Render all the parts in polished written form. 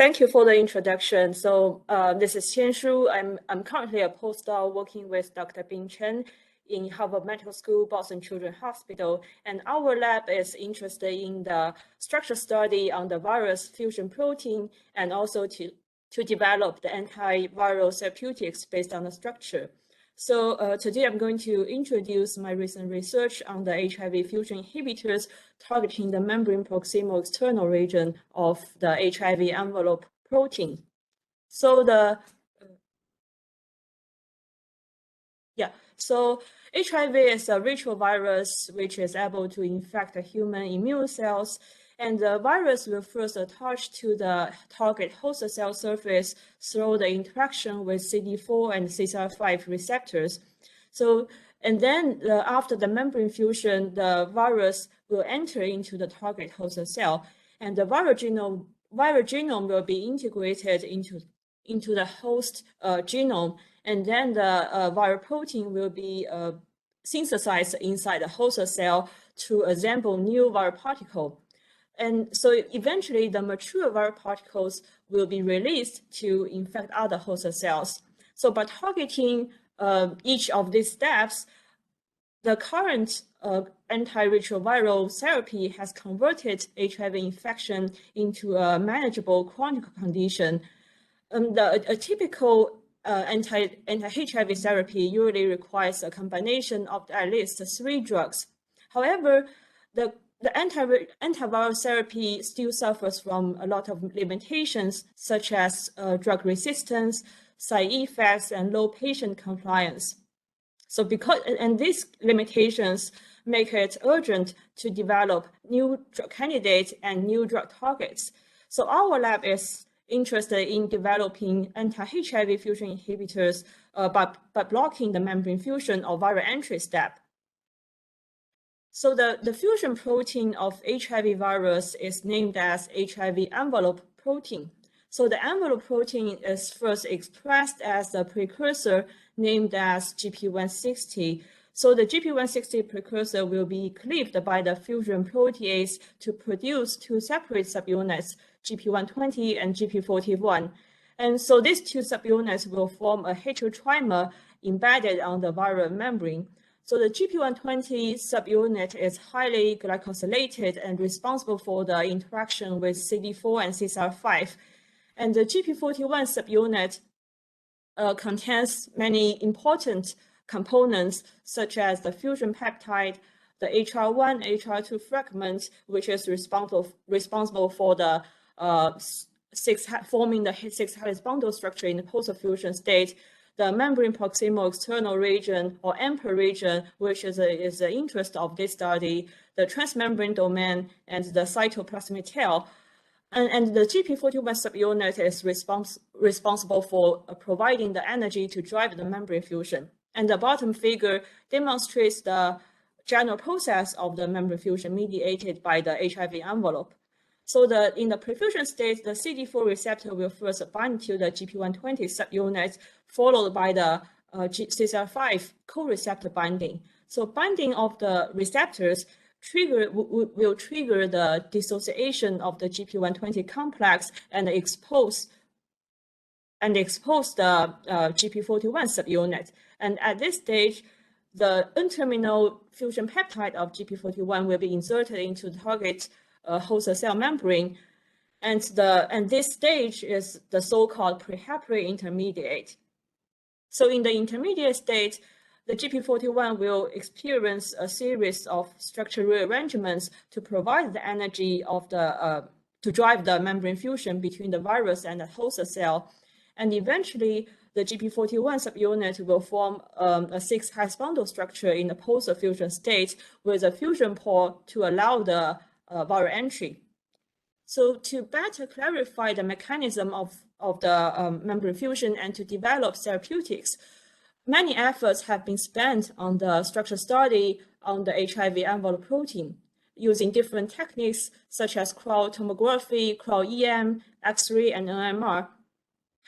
Thank you for the introduction. So this is Tianshu. I'm currently a postdoc working with Dr. Bing Chen in Harvard Medical School, Boston Children's Hospital. And our lab is interested in the structure study on the virus fusion protein and also to develop the antiviral therapeutics based on the structure. So today I'm going to introduce my recent research on the HIV fusion inhibitors targeting the membrane-proximal external region of the HIV envelope protein. So HIV is a retrovirus which is able to infect the human immune cells, and the virus will first attach to the target host cell surface through the interaction with CD4 and CCR5 receptors. So, and then after the membrane fusion, the virus will enter into the target host cell, and the viral genome will be integrated into the host genome, and then the viral protein will be synthesized inside the host cell to assemble new viral particle. And so eventually the mature viral particles will be released to infect other host cells. So by targeting each of these steps, the current antiretroviral therapy has converted HIV infection into a manageable chronic condition. A typical anti-HIV therapy usually requires a combination of at least 3 drugs. However, the antiviral therapy still suffers from a lot of limitations, such as drug resistance, side effects, and low patient compliance. So these limitations make it urgent to develop new drug candidates and new drug targets. So our lab is interested in developing anti-HIV fusion inhibitors by blocking the membrane fusion or viral entry step. So the fusion protein of HIV virus is named as HIV envelope protein. So the envelope protein is first expressed as a precursor named as GP160. So the GP160 precursor will be cleaved by the fusion protease to produce 2 separate subunits, GP120 and GP41. And so these 2 subunits will form a heterotrimer embedded on the viral membrane. So the GP120 subunit is highly glycosylated and responsible for the interaction with CD4 and CCR5. And the GP41 subunit contains many important components, such as the fusion peptide, the HR1, HR2 fragment, which is responsible for the forming the 6-helix bundle structure in the post-fusion state, the membrane-proximal external region, or EMPER region, which is the interest of this study, the transmembrane domain, and the cytoplasmic tail. And the GP41 subunit is responsible for providing the energy to drive the membrane fusion. And the bottom figure demonstrates the general process of the membrane fusion mediated by the HIV envelope. So in the prefusion state, the CD4 receptor will first bind to the GP120 subunit, followed by the CCR5 co-receptor binding. So binding of the receptors will trigger the dissociation of the GP120 complex and expose the GP41 subunit. And at this stage, the N-terminal fusion peptide of GP41 will be inserted into the target host cell membrane, and this stage is the so-called prehaplary intermediate. So in the intermediate state, the GP41 will experience a series of structural rearrangements to provide the energy of to drive the membrane fusion between the virus and the host cell, and eventually the GP41 subunit will form a 6-helix bundle structure in the post-fusion state with a fusion pore to allow the viral entry. So to better clarify the mechanism of the membrane fusion and to develop therapeutics, many efforts have been spent on the structure study on the HIV envelope protein using different techniques such as cryo-tomography, cryo-EM, X-ray, and NMR.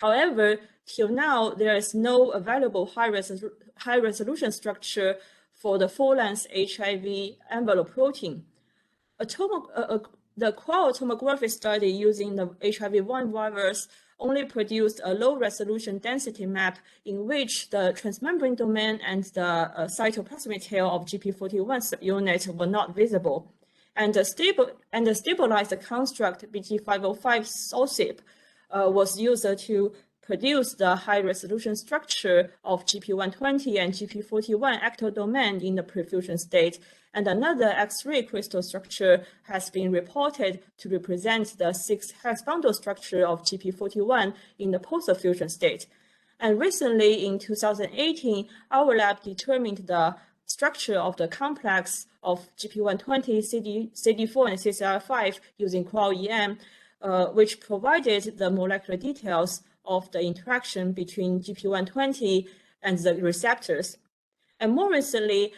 However, till now, there is no available high-resolution structure for the full-length HIV envelope protein. A the tomography study using the HIV-1 virus only produced a low-resolution density map in which the transmembrane domain and the cytoplasmic tail of GP41 subunit were not visible. And the stabilized construct BT505 SOCIP was used to produce the high-resolution structure of GP120 and GP41 ectodomain in the prefusion state, and another X-ray crystal structure has been reported to represent the 6-hex bundle structure of GP41 in the post-fusion state. And recently, in 2018, our lab determined the structure of the complex of GP120, CD4, and CCR5 using QuAL-EM, which provided the molecular details of the interaction between GP120 and the receptors. And more recently,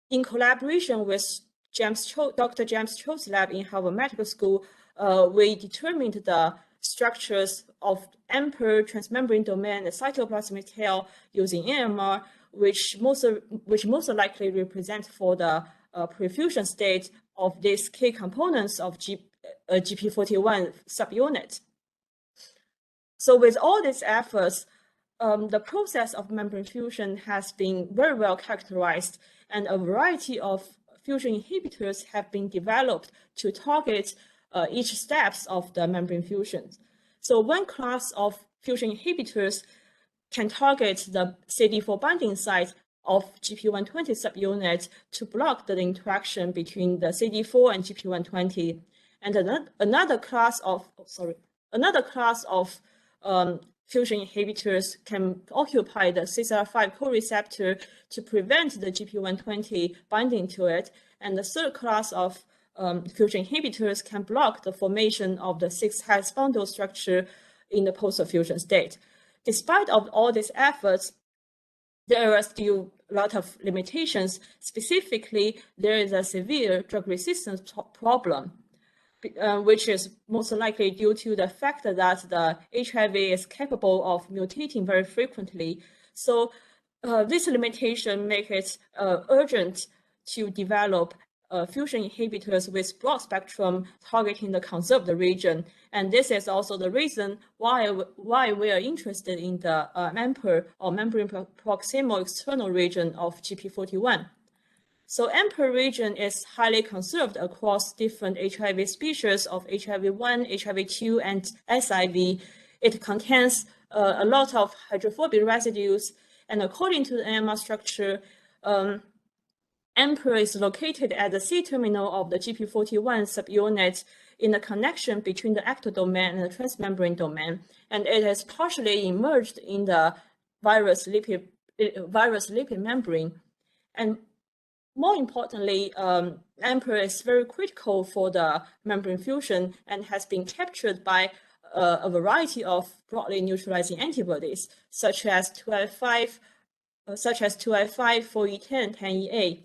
in collaboration with Dr. James Cho's lab in Harvard Medical School, we determined the structures of amper, transmembrane domain, and cytoplasmic tail using NMR, which most likely represent for the prefusion state of these key components of GP41 subunit. So with all these efforts, the process of membrane fusion has been very well characterized, and a variety of fusion inhibitors have been developed to target each steps of the membrane fusion. So one class of fusion inhibitors can target the CD4 binding site of GP120 subunit to block the interaction between the CD4 and GP120, and another class of fusion inhibitors can occupy the CCR5 co-receptor to prevent the GP120 binding to it, and the third class of fusion inhibitors can block the formation of the 6-hex bundle structure in the post-fusion state. Despite of all these efforts, there are still a lot of limitations. Specifically, there is a severe drug resistance problem, which is most likely due to the fact that the HIV is capable of mutating very frequently. So this limitation makes it urgent to develop fusion inhibitors with broad spectrum targeting the conserved region. And this is also the reason why we are interested in the AMPER, or membrane-proximal external region of GP41. So AMPER region is highly conserved across different HIV species of HIV-1, HIV-2, and SIV. It contains a lot of hydrophobic residues, and according to the NMR structure, AMPER is located at the C-terminal of the GP41 subunit in the connection between the ectodomain and the transmembrane domain, and it is partially immersed in the virus lipid membrane. And more importantly, AMPER is very critical for the membrane fusion and has been captured by a variety of broadly neutralizing antibodies, such as 2I5, 4E10, and 10EA,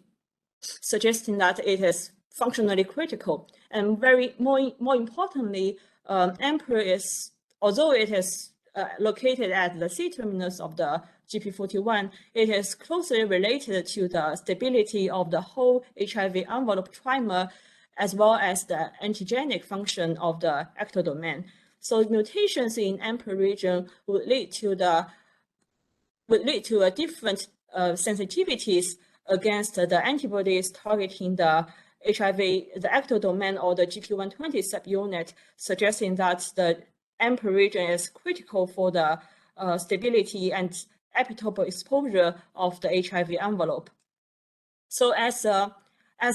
suggesting that it is functionally critical. And more importantly, AMPER is, although it is located at the C-terminus of the GP41, it is closely related to the stability of the whole HIV envelope trimer, as well as the antigenic function of the ectodomain. So mutations in AMPER region would lead to a different sensitivities against the antibodies targeting the HIV, the ectodomain or the GP120 subunit, suggesting that the AMPER region is critical for the stability and epitope exposure of the HIV envelope. So as a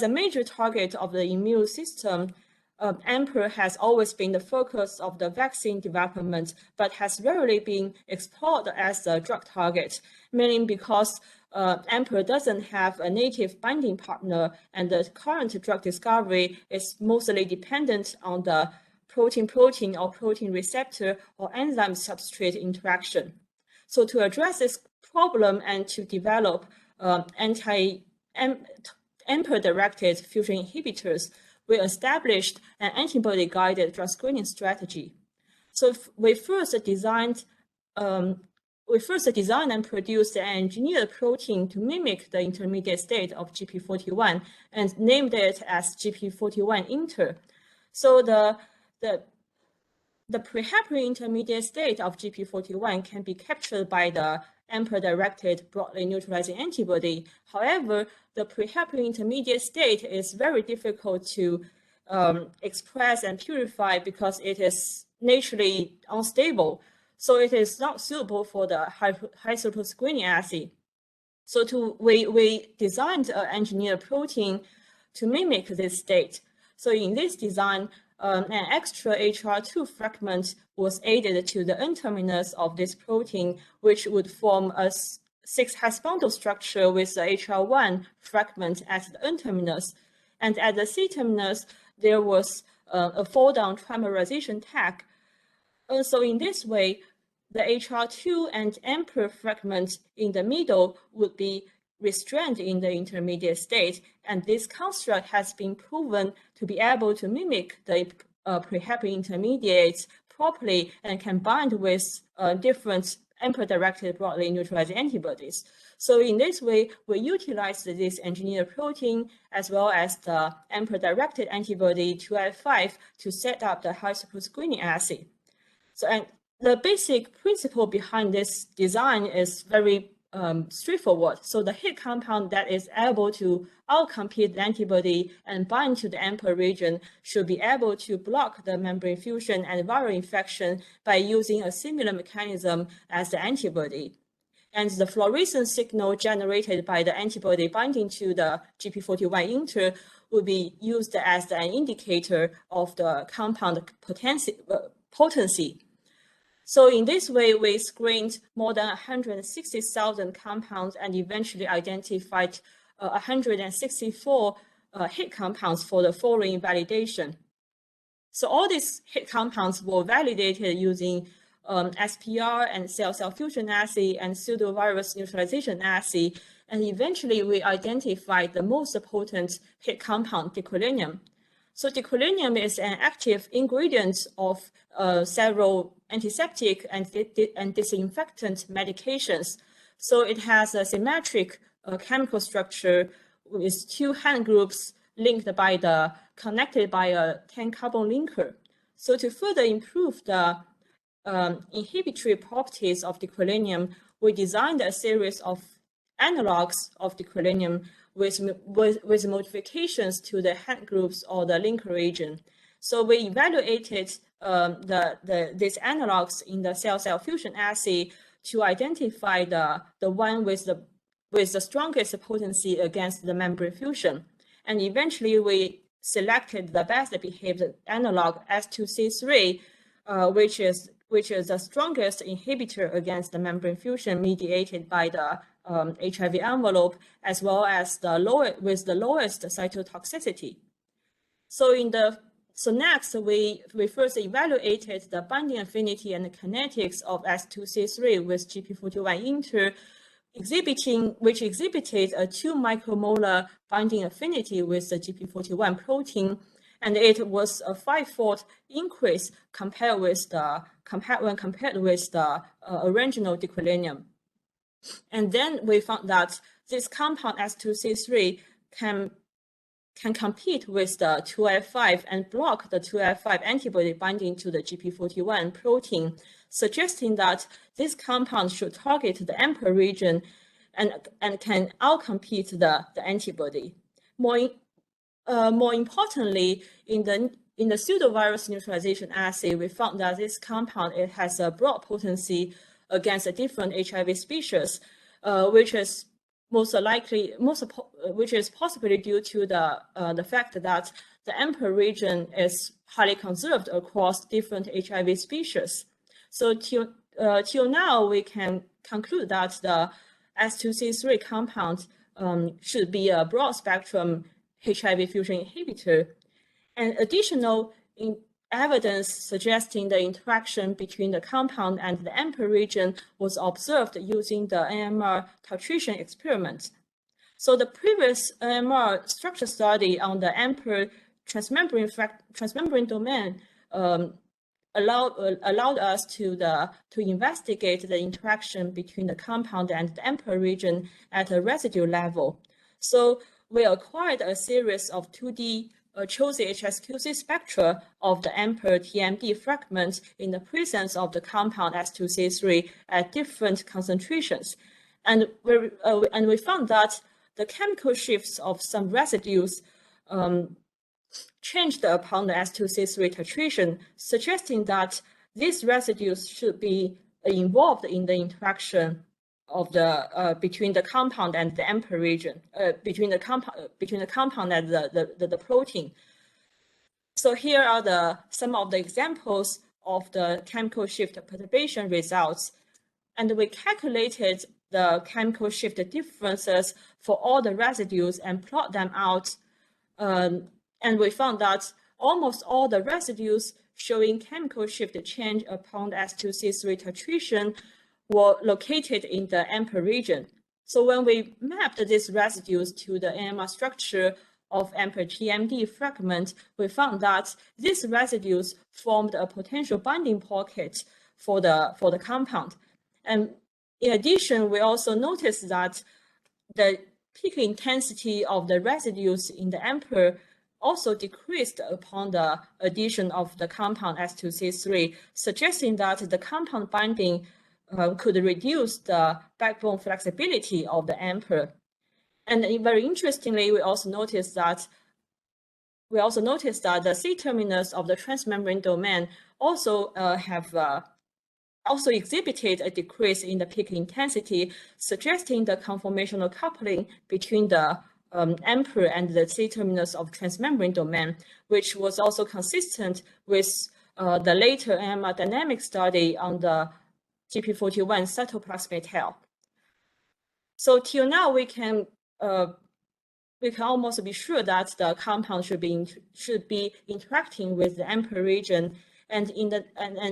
major target of the immune system, AMPER has always been the focus of the vaccine development, but has rarely been explored as a drug target, mainly because AMPER doesn't have a native binding partner, and the current drug discovery is mostly dependent on the protein-protein or protein receptor or enzyme substrate interaction. So to address this problem and to develop anti-AMPER-directed fusion inhibitors, we established an antibody-guided drug screening strategy. So we first designed we first designed and produced an engineered protein to mimic the intermediate state of GP41 and named it as GP41 inter. So the prehaparin intermediate state of GP41 can be captured by the AMPA-directed broadly neutralizing antibody. However, the prehaparin intermediate state is very difficult to express and purify because it is naturally unstable. So it is not suitable for the high throughput screening assay. So we designed an engineered protein to mimic this state. So in this design, an extra HR2 fragment was added to the N-terminus of this protein, which would form a 6-hexagonal bundle structure with the HR1 fragment at the N-terminus. And at the C-terminus, there was a fold-down trimerization tag. So in this way, the HR2 and AMPA fragment in the middle would be restrained in the intermediate state, and this construct has been proven to be able to mimic the prehaparin intermediates properly and can bind with different AMPA-directed broadly neutralizing antibodies. So in this way, we utilized this engineered protein as well as the AMPA-directed antibody 2F5 to set up the high throughput screening assay. So, and the basic principle behind this design is very straightforward. So the hit compound that is able to outcompete the antibody and bind to the AMPA region should be able to block the membrane fusion and viral infection by using a similar mechanism as the antibody. And the fluorescence signal generated by the antibody binding to the GP41 inter will be used as an indicator of the compound potency. So in this way, we screened more than 160,000 compounds and eventually identified 164 hit compounds for the following validation. So all these hit compounds were validated using SPR and cell-cell fusion assay and pseudovirus neutralization assay. And eventually, we identified the most potent hit compound, diquilinium. So diquilinium is an active ingredient of several antiseptic and disinfectant medications. So it has a symmetric chemical structure with 2 hand groups connected by a 10-carbon linker. So to further improve the inhibitory properties of diquilinium, we designed a series of analogs of diquilinium with modifications to the hand groups or the linker region. So we evaluated these analogs in the cell-cell fusion assay to identify the one with the strongest potency against the membrane fusion. And eventually we selected the best behaved analog S2C3, which is the strongest inhibitor against the membrane fusion mediated by the HIV envelope, as well as with the lowest cytotoxicity. So next, we first evaluated the binding affinity and kinetics of S2C3 with GP41 inter, which exhibited a 2 micromolar binding affinity with the GP41 protein, and it was a 5-fold increase when compared with the original diquilinium. And then we found that this compound S2C3 can compete with the 2F5 and block the 2F5 antibody binding to the GP41 protein, suggesting that this compound should target the AMPA region and can outcompete the antibody. More importantly, in the pseudovirus neutralization assay, we found that this compound has a broad potency against a different HIV species, which is possibly due to the fact that the AMPA region is highly conserved across different HIV species. So till now, we can conclude that the S2C3 compound should be a broad spectrum HIV fusion inhibitor, and additional evidence suggesting the interaction between the compound and the AMPA region was observed using the NMR titration experiment. So the previous NMR structure study on the AMPA transmembrane domain allowed us to investigate the interaction between the compound and the amper region at a residue level. So we acquired a series of 2D Chosy HSQC spectra of the amper TMD fragments in the presence of the compound S2C3 at different concentrations. And we found that the chemical shifts of some residues changed upon the S2C3 titration, suggesting that these residues should be involved in the interaction of the between the compound and the amper region, between the compound and the protein. So here are some of the examples of the chemical shift perturbation results, and we calculated the chemical shift differences for all the residues and plot them out. And we found that almost all the residues showing chemical shift change upon the S2C3 titration were located in the amper region. So when we mapped these residues to the NMR structure of amper TMD fragment, we found that these residues formed a potential binding pocket for the compound. And in addition, we also noticed that the peak intensity of the residues in the amper also decreased upon the addition of the compound S2C3, suggesting that the compound binding could reduce the backbone flexibility of the amper. And very interestingly, we also noticed that the C-terminus of the transmembrane domain also also exhibited a decrease in the peak intensity, suggesting the conformational coupling between the amper and the C-terminus of transmembrane domain, which was also consistent with the later NMR dynamic study on the GP41 cytoplasmic tail. So till now, we can almost be sure that the compound should be interacting with the amper region, and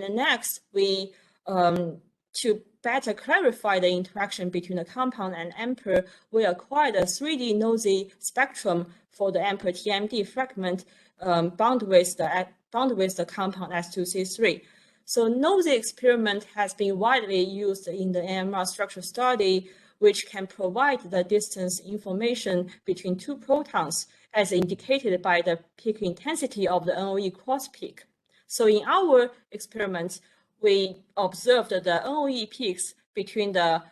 next we to better clarify the interaction between the compound and amper, we acquired a 3D nosy spectrum for the amper TMD fragment bound with the compound S2C3. So nosy experiment has been widely used in the NMR structure study, which can provide the distance information between two protons, as indicated by the peak intensity of the NOE cross peak. So in our experiment, we observed the NOE peaks between the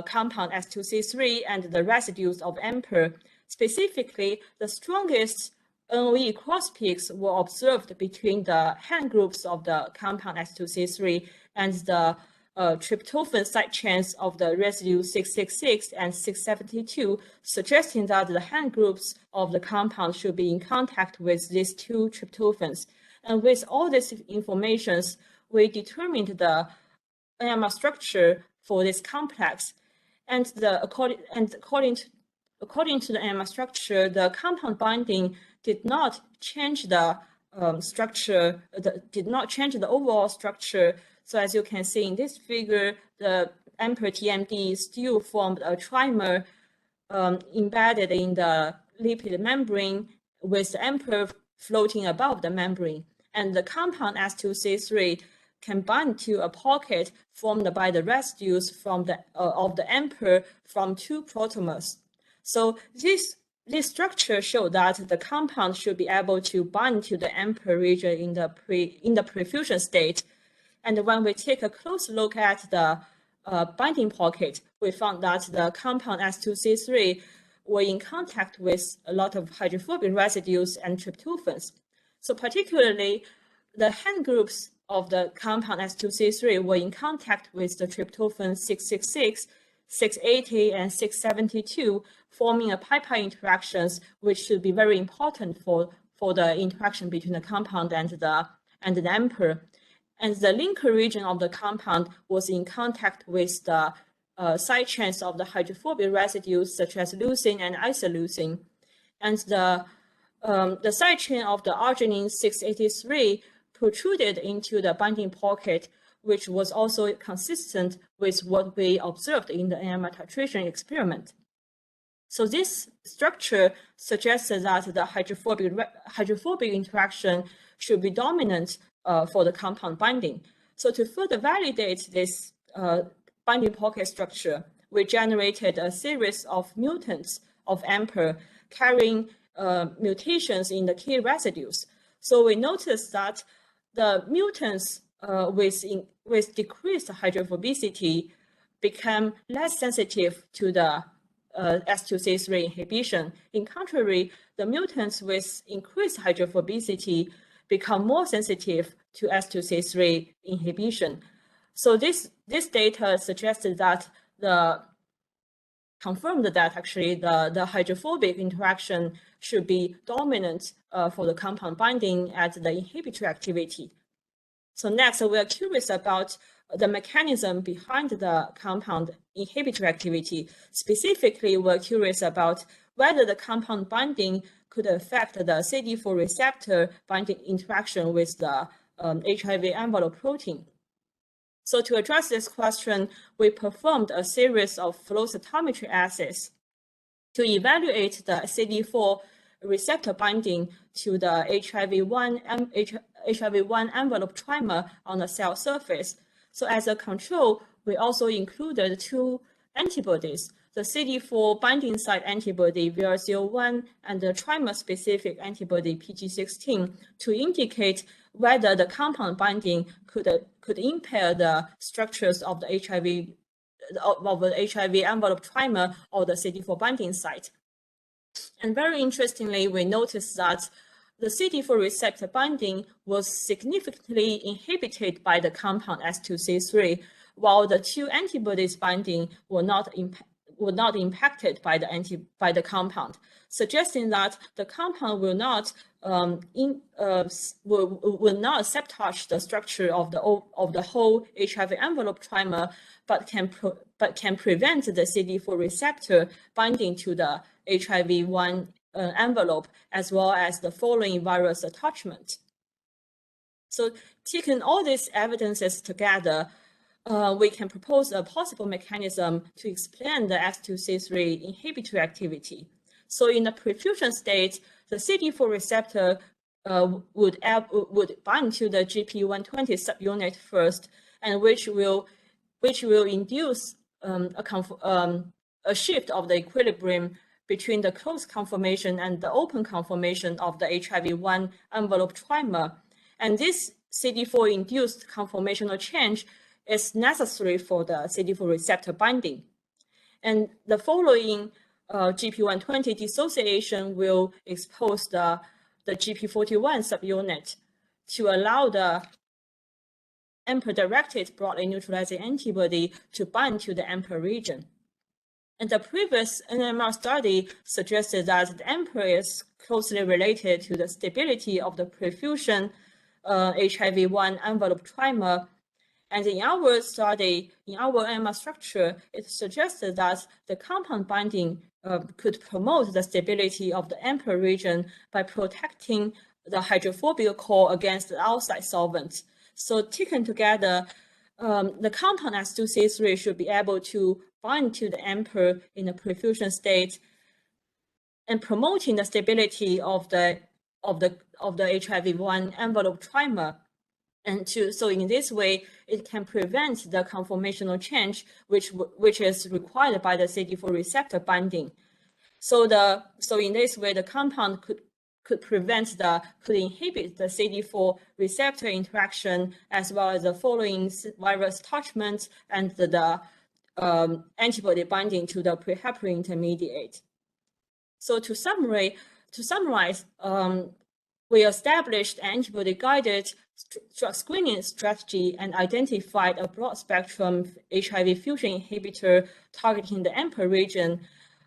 compound S2C3 and the residues of amper. Specifically, the strongest NOE cross peaks were observed between the hand groups of the compound S2C3 and the tryptophan side chains of the residue 666 and 672, suggesting that the hand groups of the compound should be in contact with these two tryptophans. And with all these informations, we determined the NMR structure for this complex. And according to the NMR structure, the compound binding did not change the structure, did not change the overall structure. So as you can see in this figure, the amper TMD still formed a trimer embedded in the lipid membrane with the amper floating above the membrane. And the compound S2C3 can bind to a pocket formed by the residues from of the amper from two protomers. So this structure showed that the compound should be able to bind to the amper region in the prefusion state. And when we take a close look at the binding pocket, we found that the compound S2C3 were in contact with a lot of hydrophobic residues and tryptophans. So particularly, the hand groups of the compound S2C3 were in contact with the tryptophan 666, 680, and 672, forming a pi-pi interactions, which should be very important for the interaction between the compound and the amper. And the linker region of the compound was in contact with the side chains of the hydrophobic residues, such as leucine and isoleucine. And the side chain of the arginine 683 protruded into the binding pocket, which was also consistent with what we observed in the NMR titration experiment. So this structure suggests that the hydrophobic interaction should be dominant for the compound binding. So to further validate this binding pocket structure, we generated a series of mutants of AMPR carrying mutations in the key residues. So we noticed that the mutants with decreased hydrophobicity become less sensitive to the S2C3 inhibition. In contrary, the mutants with increased hydrophobicity become more sensitive to S2C3 inhibition. So this data suggested that confirmed that actually the hydrophobic interaction should be dominant for the compound binding at the inhibitory activity. So next, we are curious about the mechanism behind the compound inhibitory activity. Specifically, we're curious about whether the compound binding could affect the CD4 receptor binding interaction with the HIV envelope protein. So to address this question, we performed a series of flow cytometry assays to evaluate the CD4 receptor binding to the HIV1 envelope trimer on the cell surface. So as a control, we also included two antibodies, the CD4 binding site antibody VL01 and the trimer-specific antibody PG16, to indicate whether the compound binding could impair the structures of the HIV envelope trimer or the CD4 binding site. And very interestingly, we noticed that the CD4 receptor binding was significantly inhibited by the compound S2C3, while the two antibodies binding were not impacted by the compound, suggesting that the compound will not sabotage the structure of the whole HIV envelope trimer, but can prevent the CD4 receptor binding to the HIV1 envelope, as well as the following virus attachment. So taking all these evidences together, we can propose a possible mechanism to explain the S2C3 inhibitory activity. So in the prefusion state, the CD4 receptor would bind to the GP120 subunit first, and which will induce a shift of the equilibrium between the closed conformation and the open conformation of the HIV1 envelope trimer. And this CD4-induced conformational change is necessary for the CD4 receptor binding. And the following GP120 dissociation will expose the GP41 subunit to allow the AMPR-directed broadly neutralizing antibody to bind to the AMPR region. And the previous NMR study suggested that the AMPR is closely related to the stability of the prefusion HIV1 envelope trimer. And in our study, in our NMR structure, it suggested that the compound binding could promote the stability of the AMPR region by protecting the hydrophobic core against the outside solvent. So taken together, the compound S2C3 should be able to bind to the AMPR in the prefusion state and promoting the stability of the HIV1 envelope trimer. And so in this way, it can prevent the conformational change, which is required by the CD4 receptor binding. So in this way, the compound could inhibit the CD4 receptor interaction, as well as the following virus attachment and the antibody binding to the preheparin intermediate. So to summarize, we established antibody-guided drug screening strategy and identified a broad spectrum HIV fusion inhibitor targeting the AMPR region,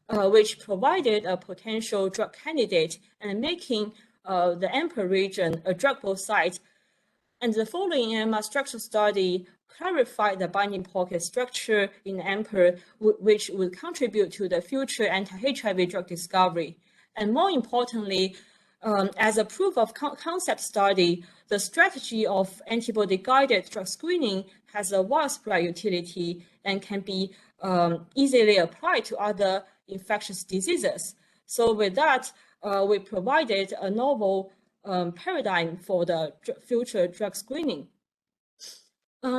which provided a potential drug candidate and making the AMPR region a druggable site. And the following NMR structure study clarified the binding pocket structure in AMPR, which would contribute to the future anti-HIV drug discovery. And more importantly, as a proof of concept study, the strategy of antibody-guided drug screening has a widespread utility and can be easily applied to other infectious diseases. So with that, we provided a novel paradigm for the future drug screening.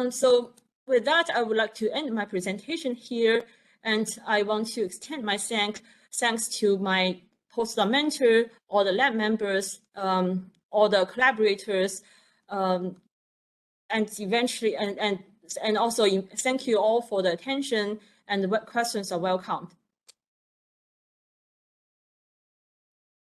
So with that, I would like to end my presentation here, and I want to extend my thanks to my postdoc mentor, all the lab members, all the collaborators, and eventually, and also thank you all for the attention, and what questions are welcomed.